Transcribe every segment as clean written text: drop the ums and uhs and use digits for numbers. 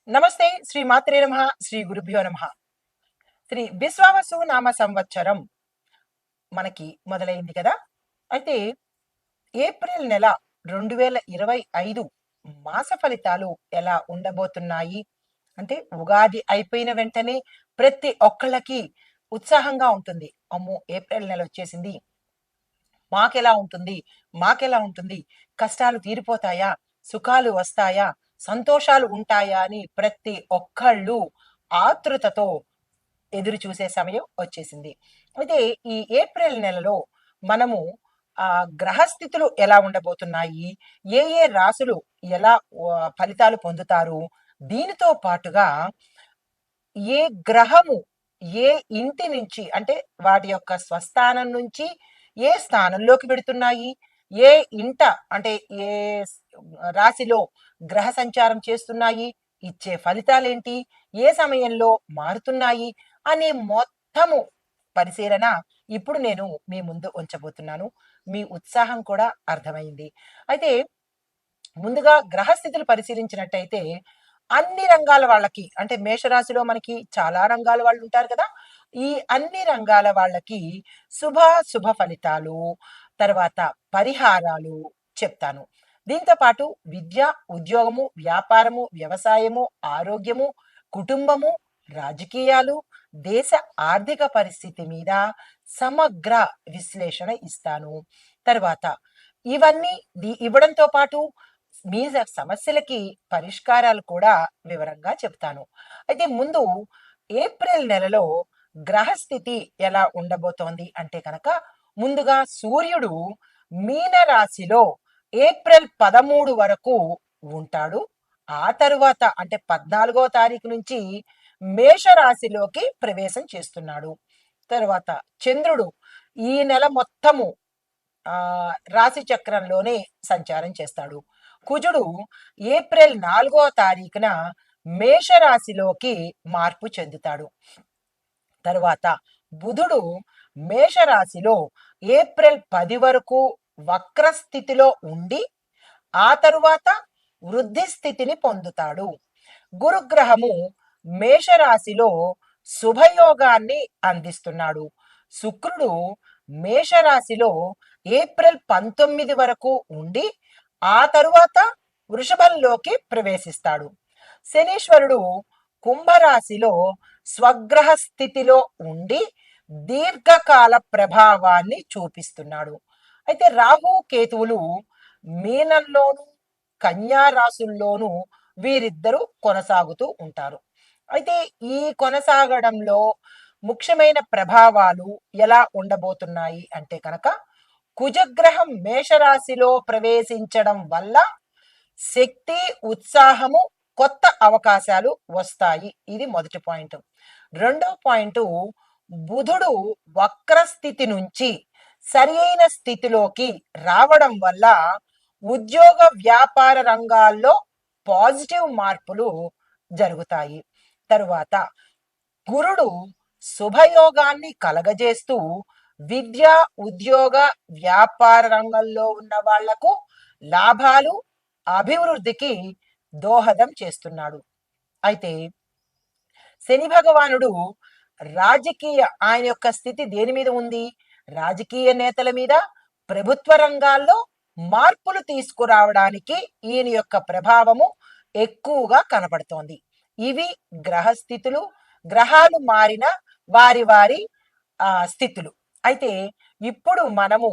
నమస్తే శ్రీ మాత్రే నమః శ్రీ గురుభ్యో నమః. శ్రీ విశ్వావసు నామ సంవత్సరం మనకి మొదలైంది కదా. అయితే ఏప్రిల్ నెల 2025 మాస ఫలితాలు ఎలా ఉండబోతున్నాయి అంటే, ఉగాది అయిపోయిన వెంటనే ప్రతి ఒక్కళ్ళకి ఉత్సాహంగా ఉంటుంది. అమ్మో, ఏప్రిల్ నెల వచ్చేసింది, మాకెలా ఉంటుంది, మాకెలా ఉంటుంది, కష్టాలు తీరిపోతాయా, సుఖాలు వస్తాయా, సంతోషాలు ఉంటాయా అని ప్రతి ఒక్కళ్ళు ఆతృతతో ఎదురు చూసే సమయం వచ్చేసింది. అయితే ఈ ఏప్రిల్ నెలలో మనము గ్రహస్థితులు ఎలా ఉండబోతున్నాయి, ఏ ఏ రాసులు ఎలా ఫలితాలు పొందుతారు, దీనితో పాటుగా ఏ గ్రహము ఏ ఇంటి నుంచి అంటే వాటి యొక్క స్వస్థానం నుంచి ఏ స్థానంలోకి పెడుతున్నాయి, ఏ ఇంట అంటే ఏ రాశిలో గ్రహ సంచారం చేస్తున్నాయి, ఇచ్చే ఫలితాలేంటి, ఏ సమయంలో మారుతున్నాయి అనే మొత్తము పరిశీలన ఇప్పుడు నేను మీ ముందు ఉంచబోతున్నాను. మీ ఉత్సాహం కూడా అర్థమైంది. అయితే ముందుగా గ్రహస్థితులు పరిశీలించినట్టయితే అన్ని రంగాల వాళ్ళకి అంటే మేషరాశిలో మనకి చాలా రంగాల వాళ్ళు ఉంటారు కదా. ఈ అన్ని రంగాల వాళ్ళకి శుభ ఫలితాలు, తర్వాత పరిహారాలు చెప్తాను. దీంతో పాటు విద్య, ఉద్యోగము, వ్యాపారము, వ్యవసాయము, ఆరోగ్యము, కుటుంబము, రాజకీయాలు, దేశ ఆర్థిక పరిస్థితి మీద సమగ్ర విశ్లేషణ ఇస్తాను. తర్వాత ఇవన్నీ ఇవ్వడంతో పాటు మీ సమస్యలకి పరిష్కారాలు కూడా వివరంగా చెప్తాను. అయితే ముందు ఏప్రిల్ నెలలో గ్రహస్థితి ఎలా ఉండబోతోంది అంటే కనుక, ముందుగా సూర్యుడు మీన రాశిలో ఏప్రిల్ 13 వరకు ఉంటాడు. ఆ తరువాత అంటే 14వ తారీఖు నుంచి మేషరాశిలోకి ప్రవేశం చేస్తున్నాడు. తరువాత చంద్రుడు ఈ నెల మొత్తము రాశి చక్రంలోనే సంచారం చేస్తాడు. కుజుడు ఏప్రిల్ 4వ తారీఖున మేషరాశిలోకి మార్పు చెందుతాడు. తరువాత బుధుడు మేషరాశిలో ఏప్రిల్ 10 వరకు వక్రస్థితిలో ఉండి ఆ తరువాత వృద్ధి స్థితిని పొందుతాడు. గురుగ్రహము మేషరాశిలో శుభయోగాన్ని అందిస్తున్నాడు. శుక్రుడు మేషరాశిలో ఏప్రిల్ 19 వరకు ఉండి ఆ తరువాత వృషభంలోకి ప్రవేశిస్తాడు. శనీశ్వరుడు కుంభరాశిలో స్వగ్రహ స్థితిలో ఉండి దీర్ఘకాల ప్రభావాన్ని చూపిస్తున్నాడు. అయితే రాహు కేతువులు మీనంలోను కన్యా రాశుల్లోనూ వీరిద్దరూ కొనసాగుతూ ఉంటారు. అయితే ఈ కొనసాగడంలో ముఖ్యమైన ప్రభావాలు ఎలా ఉండబోతున్నాయి అంటే కనుక, కుజగ్రహం మేషరాశిలో ప్రవేశించడం వల్ల శక్తి, ఉత్సాహము, కొత్త అవకాశాలు వస్తాయి. ఇది మొదటి పాయింట్. రెండో పాయింట్, బుధుడు వక్రస్థితి నుంచి సరి అయిన స్థితిలోకి రావడం వల్ల ఉద్యోగ వ్యాపార రంగాల్లో పాజిటివ్ మార్పులు జరుగుతాయి. తరువాత గురుడు శుభయోగాన్ని కలగజేస్తూ విద్య, ఉద్యోగ, వ్యాపార రంగంలో ఉన్న వాళ్లకు లాభాలు, అభివృద్ధికి దోహదం చేస్తున్నాడు. అయితే శని భగవానుడు రాజకీయ ఆయన యొక్క స్థితి దేని మీద ఉంది? రాజకీయ నేతల మీద, ప్రభుత్వ రంగాల్లో మార్పులు తీసుకురావడానికి ఈయన యొక్క ప్రభావము ఎక్కువగా కనపడుతోంది. ఇవి గ్రహస్థితులు, గ్రహాలు మారిన వారి వారి స్థితులు. అయితే ఇప్పుడు మనము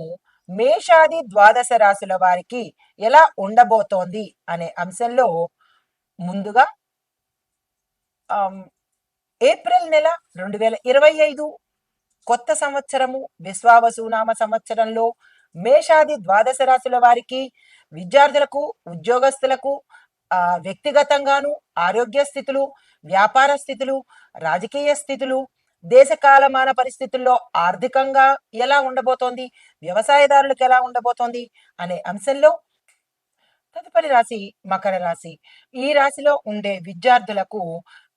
మేషాది ద్వాదశ రాశుల వారికి ఎలా ఉండబోతోంది అనే అంశంలో ముందుగా ఏప్రిల్ నెల 2025 కొత్త సంవత్సరము విశ్వావసునామ సంవత్సరంలో మేషాది ద్వాదశ రాశుల వారికి, విద్యార్థులకు, ఉద్యోగస్తులకు వ్యక్తిగతంగాను ఆరోగ్య స్థితులు, వ్యాపార స్థితులు, రాజకీయ స్థితులు, దేశకాలమాన పరిస్థితుల్లో ఆర్థికంగా ఎలా ఉండబోతోంది, వ్యవసాయదారులకు ఎలా ఉండబోతోంది అనే అంశంలో తదుపరి రాశి మకర రాశి. ఈ రాశిలో ఉండే విద్యార్థులకు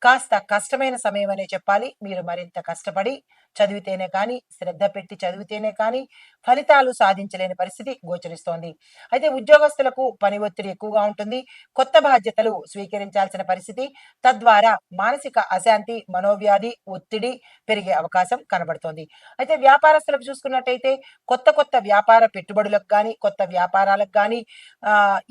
కాస్త కష్టమైన సమయం అనే చెప్పాలి. మీరు మరింత కష్టపడి చదివితేనే కానీ, శ్రద్ధ పెట్టి చదివితేనే కానీ ఫలితాలు సాధించలేని పరిస్థితి గోచరిస్తోంది. అయితే ఉద్యోగస్తులకు పని ఒత్తిడి ఎక్కువగా ఉంటుంది. కొత్త బాధ్యతలు స్వీకరించాల్సిన పరిస్థితి. తద్వారా మానసిక అశాంతి, మనోవ్యాధి, ఒత్తిడి పెరిగే అవకాశం కనబడుతోంది. అయితే వ్యాపారస్తులకు చూసుకున్నట్టయితే కొత్త కొత్త వ్యాపార పెట్టుబడులకు గానీ, కొత్త వ్యాపారాలకు గానీ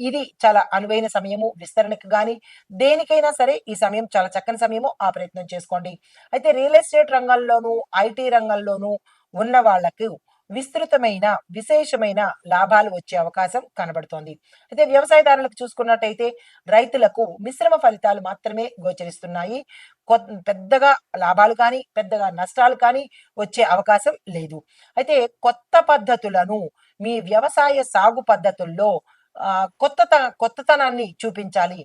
ఇది చాలా అనువైన సమయము. విస్తరణకు గానీ, దేనికైనా సరే ఈ సమయం చాలా చక్కని సమయము. ఆ ప్రయత్నం చేసుకోండి. అయితే రియల్ ఎస్టేట్ రంగంలోనూ, ఐటీ రంగంలోనూ ఉన్న వాళ్ళకు విస్తృతమైన, విశేషమైన లాభాలు వచ్చే అవకాశం కనబడుతోంది. అయితే వ్యవసాయదారులకు చూసుకున్నట్టయితే రైతులకు మిశ్రమ ఫలితాలు మాత్రమే గోచరిస్తున్నాయి. పెద్దగా లాభాలు కానీ, పెద్దగా నష్టాలు కానీ వచ్చే అవకాశం లేదు. అయితే కొత్త పద్ధతులను మీ వ్యవసాయ సాగు పద్ధతుల్లో కొత్తతనాన్ని చూపించాలి.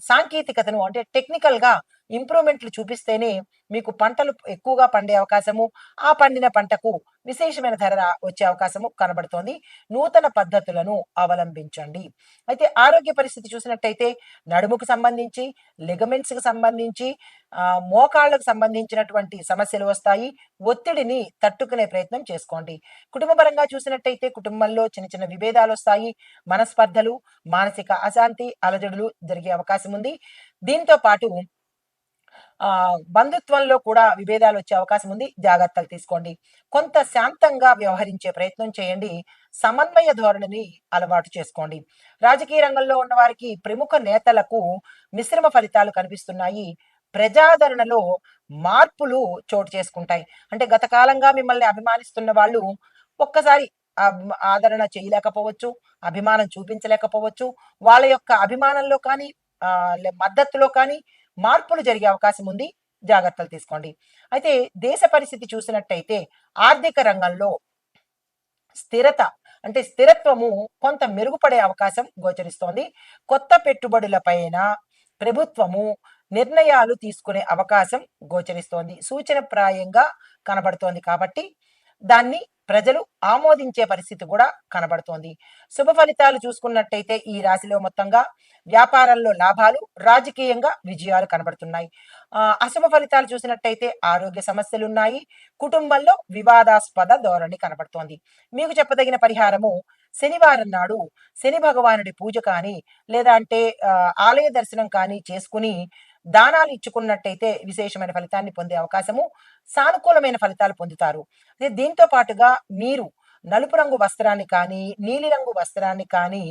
సాంకేతికతను అంటే టెక్నికల్‌గా ఇంప్రూవ్‌మెంట్లు చూపిస్తేనే మీకు పంటలు ఎక్కువగా పండే అవకాశము, ఆ పండిన పంటకు విశేషమైన ధర వచ్చే అవకాశము కనబడుతోంది. నూతన పద్ధతులను అవలంబించండి. అయితే ఆరోగ్య పరిస్థితి చూసినట్టయితే నడుముకు సంబంధించి, లిగమెంట్స్‌కి సంబంధించి, మోకాళ్ళకు సంబంధించినటువంటి సమస్యలు వస్తాయి. ఒత్తిడిని తట్టుకునే ప్రయత్నం చేసుకోండి. కుటుంబపరంగా చూసినట్టయితే కుటుంబంలో చిన్న చిన్న విభేదాలొస్తాయి. మనస్పర్ధలు, మానసిక అశాంతి, అలజడులు జరిగే అవకాశం ఉంది. దీంతో పాటు బంధుత్వంలో కూడా విభేదాలొచ్చే అవకాశం ఉంది. జాగ్రత్తలు తీసుకోండి. కొంత శాంతంగా వ్యవహరించే ప్రయత్నం చేయండి. సమన్వయ ధోరణిని అలవాటు చేసుకోండి. రాజకీయ రంగంలో ఉన్నవారికి ప్రముఖ నేతలకు మిశ్రమ ఫలితాలు కనిపిస్తున్నాయి. ప్రజాదరణలో మార్పులు చోటు చేసుకుంటాయి. అంటే గత కాలంగా మిమ్మల్ని అభిమానిస్తున్న వాళ్ళు ఒక్కసారి ఆదరణ చేయలేకపోవచ్చు. అభిమానం చూపించలేకపోవచ్చు. వాళ్ళ యొక్క అభిమానంలో కానీ, మద్దతులో కానీ మార్పులు జరిగే అవకాశం ఉంది. జాగ్రత్తలు తీసుకోండి. అయితే దేశ పరిస్థితి చూసినట్టయితే ఆర్థిక రంగంలో స్థిరత అంటే స్థిరత్వము కొంత మెరుగుపడే అవకాశం గోచరిస్తోంది. కొత్త పెట్టుబడులపైన ప్రభుత్వము నిర్ణయాలు తీసుకునే అవకాశం గోచరిస్తోంది. సూచనప్రాయంగా కనబడుతోంది కాబట్టి దాన్ని ప్రజలు ఆమోదించే పరిస్థితి కూడా కనబడుతోంది. శుభ ఫలితాలు చూసుకున్నట్టయితే ఈ రాశిలో మొత్తంగా వ్యాపారంలో లాభాలు, రాజకీయంగా విజయాలు కనబడుతున్నాయి. అశుభ ఫలితాలు చూసినట్టయితే ఆరోగ్య సమస్యలున్నాయి. కుటుంబంలో వివాదాస్పద ధోరణి కనబడుతోంది. మీకు చెప్పదగిన పరిహారము శనివారం నాడు శని భగవానుడి పూజ కానీ, లేదా అంటే ఆలయ దర్శనం కానీ చేసుకుని దానాలు ఇచ్చుకున్నట్టయితే విశేషమైన ఫలితాన్ని పొందే అవకాశము, సానుకూలమైన ఫలితాలు పొందుతారు. అదే దీంతో పాటుగా మీరు నలుపు రంగు వస్త్రాన్ని కానీ, నీలిరంగు వస్త్రాన్ని కానీ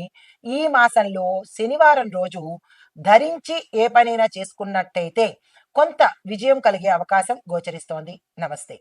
ఈ మాసంలో శనివారం రోజు ధరించి ఏ పనైనా చేసుకున్నట్టయితే కొంత విజయం కలిగే అవకాశం గోచరిస్తోంది. నమస్తే.